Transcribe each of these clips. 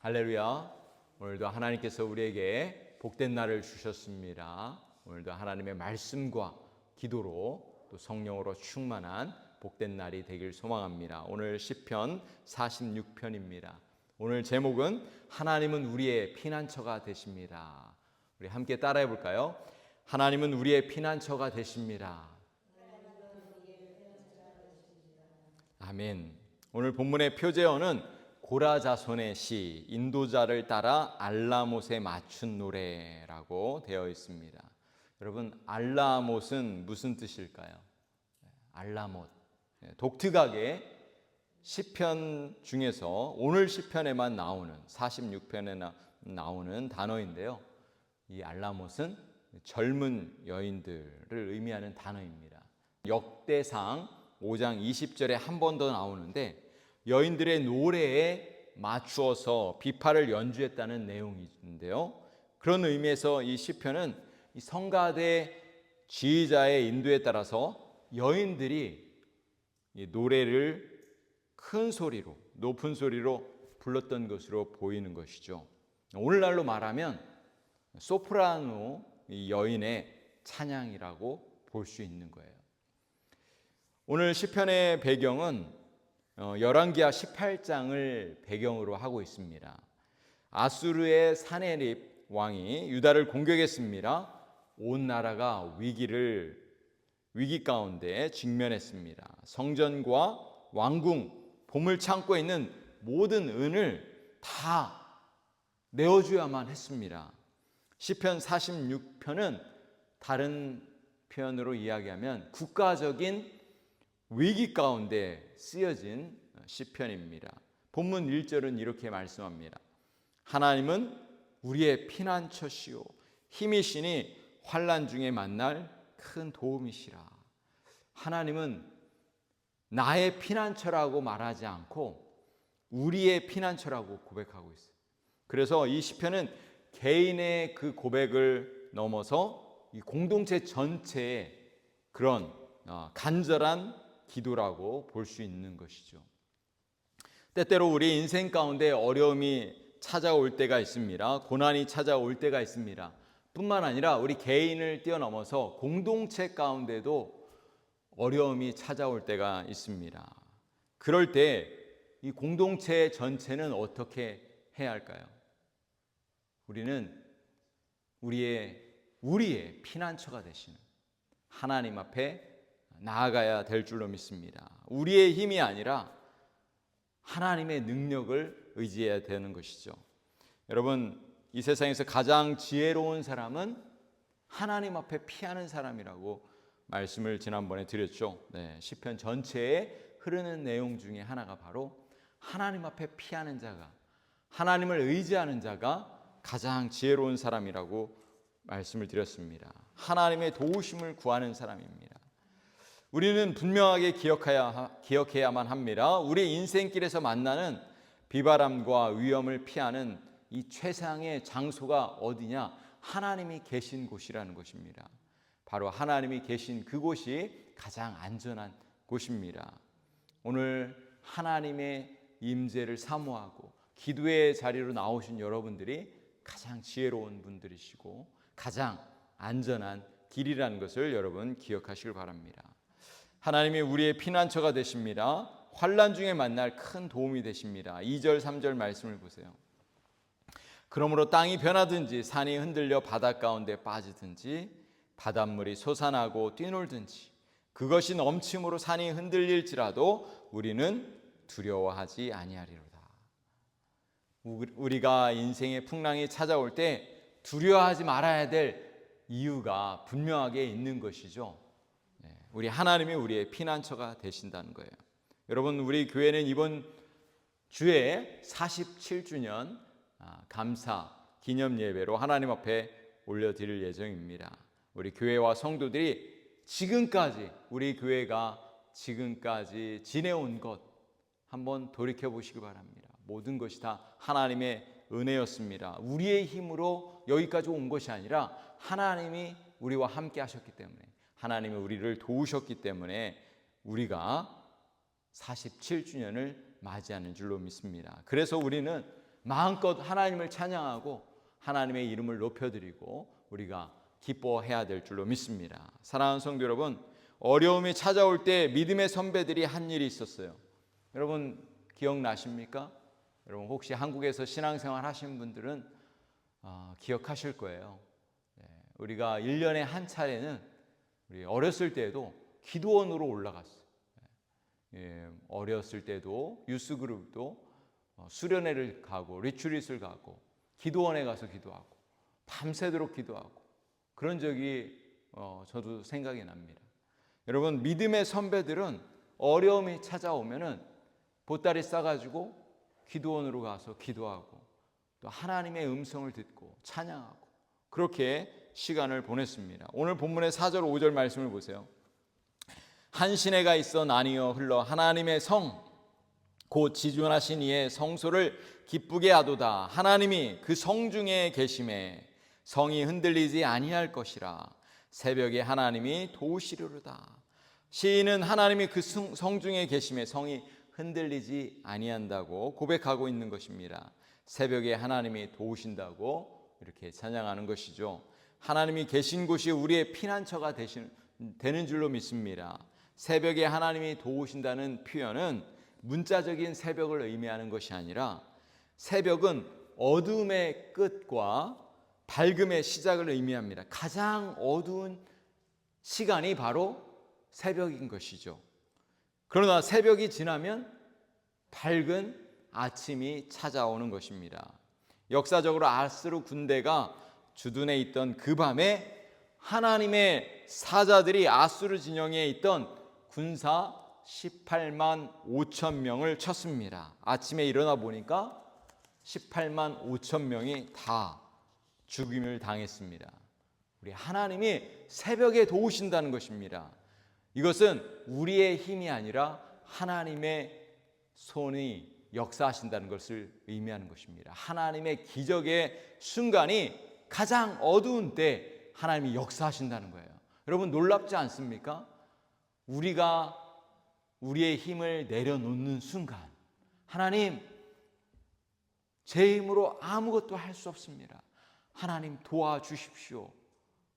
할렐루야. 오늘도 하나님께서 우리에게 복된 날을 주셨습니다. 오늘도 하나님의 말씀과 기도로 또 성령으로 충만한 복된 날이 되길 소망합니다. 오늘 시편 46편입니다. 오늘 제목은 하나님은 우리의 피난처가 되십니다. 우리 함께 따라해 볼까요? 하나님은 우리의 피난처가 되십니다. 아멘. 오늘 본문의 표제어는 고라자손의 시, 인도자를 따라 알라못에 맞춘 노래라고 되어 있습니다. 여러분, 알라못은 무슨 뜻일까요? 알라못. 독특하게 시편 중에서 오늘 시편에만 나오는 46편에 나오는 단어인데요. 이 알라못은 젊은 여인들을 의미하는 단어입니다. 역대상 5장 20절에 한 번 더 나오는데 여인들의 노래에 맞추어서 비파를 연주했다는 내용인데요. 그런 의미에서 이 시편은 이 성가대 지휘자의 인도에 따라서 여인들이 이 노래를 큰 소리로, 높은 소리로 불렀던 것으로 보이는 것이죠. 오늘날로 말하면 소프라노 여인의 찬양이라고 볼 수 있는 거예요. 오늘 시편의 배경은 열왕기하 18장을 배경으로 하고 있습니다. 아수르의 사네립 왕이 유다를 공격했습니다. 온 나라가 위기 가운데 직면했습니다. 성전과 왕궁, 보물 창고에 있는 모든 은을 다 내어줘야만 했습니다. 시편 46편은 다른 표현으로 이야기하면 국가적인 위기 가운데 쓰여진 시편입니다. 본문 1절은 이렇게 말씀합니다. 하나님은 우리의 피난처시오 힘이시니 환난 중에 만날 큰 도움이시라. 하나님은 나의 피난처라고 말하지 않고 우리의 피난처라고 고백하고 있어요. 그래서 이 시편은 개인의 그 고백을 넘어서 이 공동체 전체의 그런 간절한 기도라고 볼 수 있는 것이죠. 때때로 우리 인생 가운데 어려움이 찾아올 때가 있습니다. 고난이 찾아올 때가 있습니다. 뿐만 아니라 우리 개인을 뛰어넘어서 공동체 가운데도 어려움이 찾아올 때가 있습니다. 그럴 때 이 공동체 전체는 어떻게 해야 할까요? 우리는 우리의 피난처가 되시는 하나님 앞에 나아가야 될 줄로 믿습니다. 우리의 힘이 아니라 하나님의 능력을 의지해야 되는 것이죠. 여러분, 이 세상에서 가장 지혜로운 사람은 하나님 앞에 피하는 사람이라고 말씀을 지난번에 드렸죠. 시편 전체에 흐르는 내용 중에 하나가 바로 하나님 앞에 피하는 자가, 하나님을 의지하는 자가 가장 지혜로운 사람이라고 말씀을 드렸습니다. 하나님의 도우심을 구하는 사람입니다. 우리는 분명하게 기억해야만 합니다. 우리 인생길에서 만나는 비바람과 위험을 피하는 이 최상의 장소가 어디냐? 하나님이 계신 곳이라는 것입니다. 바로 하나님이 계신 그곳이 가장 안전한 곳입니다. 오늘 하나님의 임재를 사모하고 기도의 자리로 나오신 여러분들이 가장 지혜로운 분들이시고 가장 안전한 길이라는 것을 여러분 기억하시길 바랍니다. 하나님이 우리의 피난처가 되십니다. 환난 중에 만날 큰 도움이 되십니다. 2절 3절 말씀을 보세요. 그러므로 땅이 변하든지 산이 흔들려 바닷 가운데 빠지든지 바닷물이 솟아나고 뛰놀든지 그것이 넘침으로 산이 흔들릴지라도 우리는 두려워하지 아니하리로다. 우리가 인생의 풍랑이 찾아올 때 두려워하지 말아야 될 이유가 분명하게 있는 것이죠. 우리 하나님이 우리의 피난처가 되신다는 거예요. 여러분, 우리 교회는 이번 주에 47주년 감사 기념 예배로 하나님 앞에 올려드릴 예정입니다. 우리 교회와 성도들이 지금까지 우리 교회가 지금까지 지내온 것 한번 돌이켜 보시기 바랍니다. 모든 것이 다 하나님의 은혜였습니다. 우리의 힘으로 여기까지 온 것이 아니라 하나님이 우리와 함께 하셨기 때문에, 하나님이 우리를 도우셨기 때문에 우리가 47주년을 맞이하는 줄로 믿습니다. 그래서 우리는 마음껏 하나님을 찬양하고 하나님의 이름을 높여드리고 우리가 기뻐해야 될 줄로 믿습니다. 사랑하는 성도 여러분, 어려움이 찾아올 때 믿음의 선배들이 한 일이 있었어요. 여러분 기억나십니까? 여러분 혹시 한국에서 신앙생활 하신 분들은 기억하실 거예요. 우리가 1년에 한 차례는 우리 어렸을 때에도 기도원으로 올라갔어요. 어렸을 때도 유스그룹도 수련회를 가고 리트릿을 가고 기도원에 가서 기도하고 밤새도록 기도하고 그런 적이 저도 생각이 납니다. 여러분 믿음의 선배들은 어려움이 찾아오면은 보따리 싸가지고 기도원으로 가서 기도하고 또 하나님의 음성을 듣고 찬양하고 그렇게 시간을 보냈습니다. 오늘 본문의 4절 5절 말씀을 보세요. 한 시내가 있어 나뉘어 흘러 하나님의 성 곧 지존하신 이의 성소를 기쁘게 하도다. 하나님이 그 성 중에 계심에 성이 흔들리지 아니할 것이라. 새벽에 하나님이 도우시리로다. 시인은 하나님이 그 성 중에 계심에 성이 흔들리지 아니한다고 고백하고 있는 것입니다. 새벽에 하나님이 도우신다고 이렇게 찬양하는 것이죠. 하나님이 계신 곳이 우리의 피난처가 되는 줄로 믿습니다. 새벽에 하나님이 도우신다는 표현은 문자적인 새벽을 의미하는 것이 아니라 새벽은 어둠의 끝과 밝음의 시작을 의미합니다. 가장 어두운 시간이 바로 새벽인 것이죠. 그러나 새벽이 지나면 밝은 아침이 찾아오는 것입니다. 역사적으로 아수르 군대가 주둔해 있던 그 밤에 하나님의 사자들이 아수르 진영에 있던 군사 18만 5천 명을 쳤습니다. 아침에 일어나 보니까 18만 5천 명이 다 죽임을 당했습니다. 우리 하나님이 새벽에 도우신다는 것입니다. 이것은 우리의 힘이 아니라 하나님의 손이 역사하신다는 것을 의미하는 것입니다. 하나님의 기적의 순간이 가장 어두운 때 하나님이 역사하신다는 거예요. 여러분 놀랍지 않습니까? 우리가 우리의 힘을 내려놓는 순간 하나님 제 힘으로 아무것도 할 수 없습니다. 하나님 도와주십시오.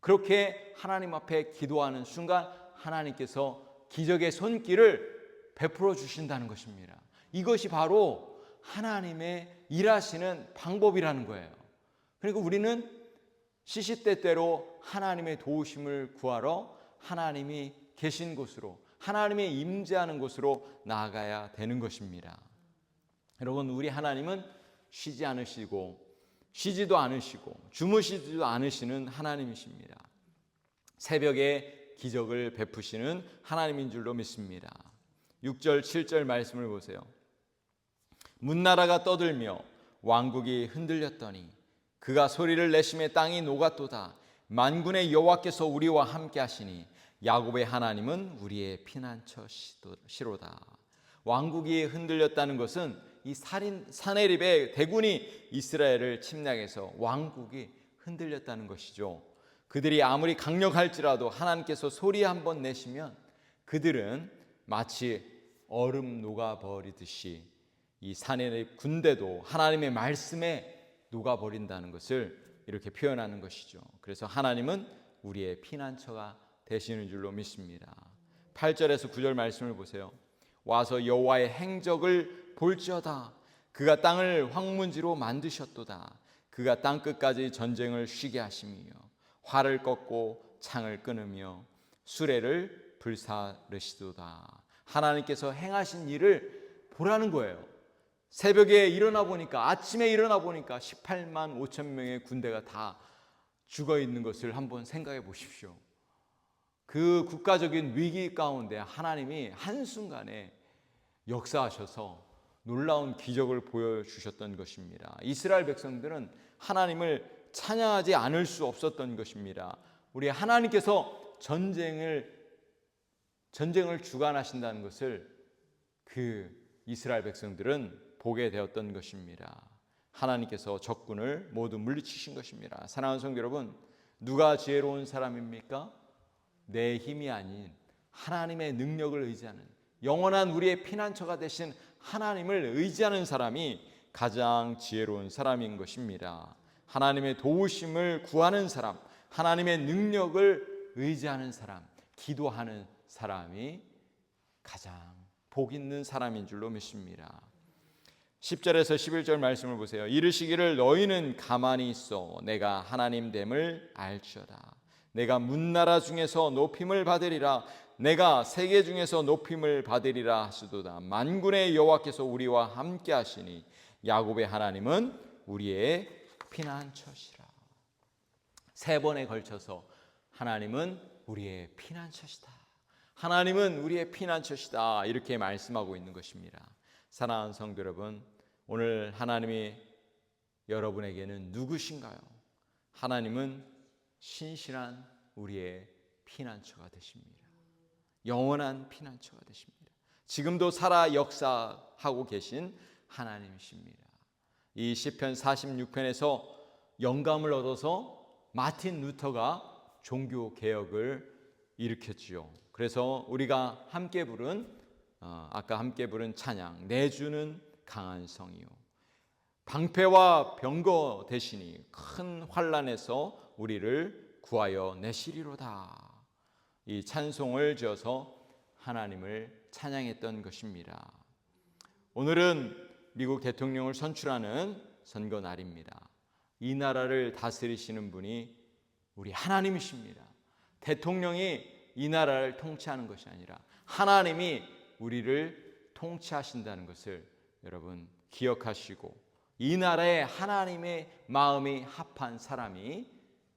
그렇게 하나님 앞에 기도하는 순간 하나님께서 기적의 손길을 베풀어 주신다는 것입니다. 이것이 바로 하나님의 일하시는 방법이라는 거예요. 그리고 우리는 시시때때로 하나님의 도우심을 구하러 하나님이 계신 곳으로 하나님의 임재하는 곳으로 나아가야 되는 것입니다. 여러분 우리 하나님은 쉬지 않으시고 쉬지도 않으시고 주무시지도 않으시는 하나님이십니다. 새벽에 기적을 베푸시는 하나님인 줄로 믿습니다. 6절 7절 말씀을 보세요. 문나라가 떠들며 왕국이 흔들렸더니 그가 소리를 내심에 땅이 녹았도다. 만군의 여호와께서 우리와 함께 하시니 야곱의 하나님은 우리의 피난처시로다. 왕국이 흔들렸다는 것은 이 사네립의 대군이 이스라엘을 침략해서 왕국이 흔들렸다는 것이죠. 그들이 아무리 강력할지라도 하나님께서 소리 한번 내시면 그들은 마치 얼음 녹아버리듯이 이 사네립 군대도 하나님의 말씀에 녹아버린다는 것을 이렇게 표현하는 것이죠. 그래서 하나님은 우리의 피난처가 되시는 줄로 믿습니다. 8절에서 9절 말씀을 보세요. 와서 여호와의 행적을 볼지어다. 그가 땅을 황문지로 만드셨도다. 그가 땅끝까지 전쟁을 쉬게 하시며 활을 꺾고 창을 끊으며 수레를 불사르시도다. 하나님께서 행하신 일을 보라는 거예요. 새벽에 일어나 보니까 아침에 일어나 보니까 18만 5천 명의 군대가 다 죽어 있는 것을 한번 생각해 보십시오. 그 국가적인 위기 가운데 하나님이 한순간에 역사하셔서 놀라운 기적을 보여주셨던 것입니다. 이스라엘 백성들은 하나님을 찬양하지 않을 수 없었던 것입니다. 우리 하나님께서 전쟁을 주관하신다는 것을 그 이스라엘 백성들은 보게 되었던 것입니다. 하나님께서 적군을 모두 물리치신 것입니다. 사랑하는 성도 여러분, 누가 지혜로운 사람입니까? 내 힘이 아닌 하나님의 능력을 의지하는 영원한 우리의 피난처가 되신 하나님을 의지하는 사람이 가장 지혜로운 사람인 것입니다. 하나님의 도우심을 구하는 사람, 하나님의 능력을 의지하는 사람, 기도하는 사람이 가장 복 있는 사람인 줄로 믿습니다. 10절에서 11절 말씀을 보세요. 이르시기를 너희는 가만히 있어 내가 하나님 됨을 알지어다. 내가 문나라 중에서 높임을 받으리라. 내가 세계 중에서 높임을 받으리라 하시도다. 만군의 여호와께서 우리와 함께 하시니 야곱의 하나님은 우리의 피난처시라. 세 번에 걸쳐서 하나님은 우리의 피난처시다. 하나님은 우리의 피난처시다. 이렇게 말씀하고 있는 것입니다. 사랑하는 성도 여러분, 오늘 하나님이 여러분에게는 누구신가요? 하나님은 신실한 우리의 피난처가 되십니다. 영원한 피난처가 되십니다. 지금도 살아 역사하고 계신 하나님이십니다. 이 시편 46편에서 영감을 얻어서 마틴 루터가 종교 개혁을 일으켰지요. 그래서 우리가 함께 부른 아까 함께 부른 찬양, 내 주는 강한 성이요 방패와 병거 대신이 큰 환난에서 우리를 구하여 내시리로다. 이 찬송을 지어서 하나님을 찬양했던 것입니다. 오늘은 미국 대통령을 선출하는 선거 날입니다. 이 나라를 다스리시는 분이 우리 하나님이십니다. 대통령이 이 나라를 통치하는 것이 아니라 하나님이 우리를 통치하신다는 것을 여러분 기억하시고, 이 나라에 하나님의 마음이 합한 사람이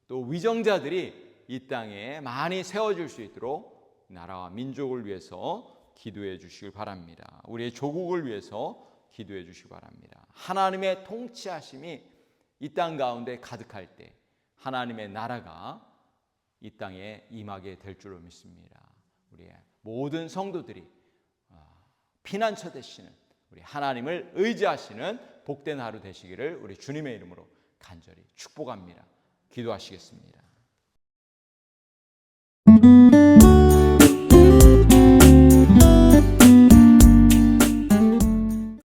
또 위정자들이 이 땅에 많이 세워질 수 있도록 나라와 민족을 위해서 기도해 주시길 바랍니다. 우리의 조국을 위해서 기도해 주시기 바랍니다. 하나님의 통치하심이 이 땅 가운데 가득할 때 하나님의 나라가 이 땅에 임하게 될 줄로 믿습니다. 우리의 모든 성도들이 피난처 되시는 우리 하나님을 의지하시는 복된 하루 되시기를 우리 주님의 이름으로 간절히 축복합니다. 기도하시겠습니다.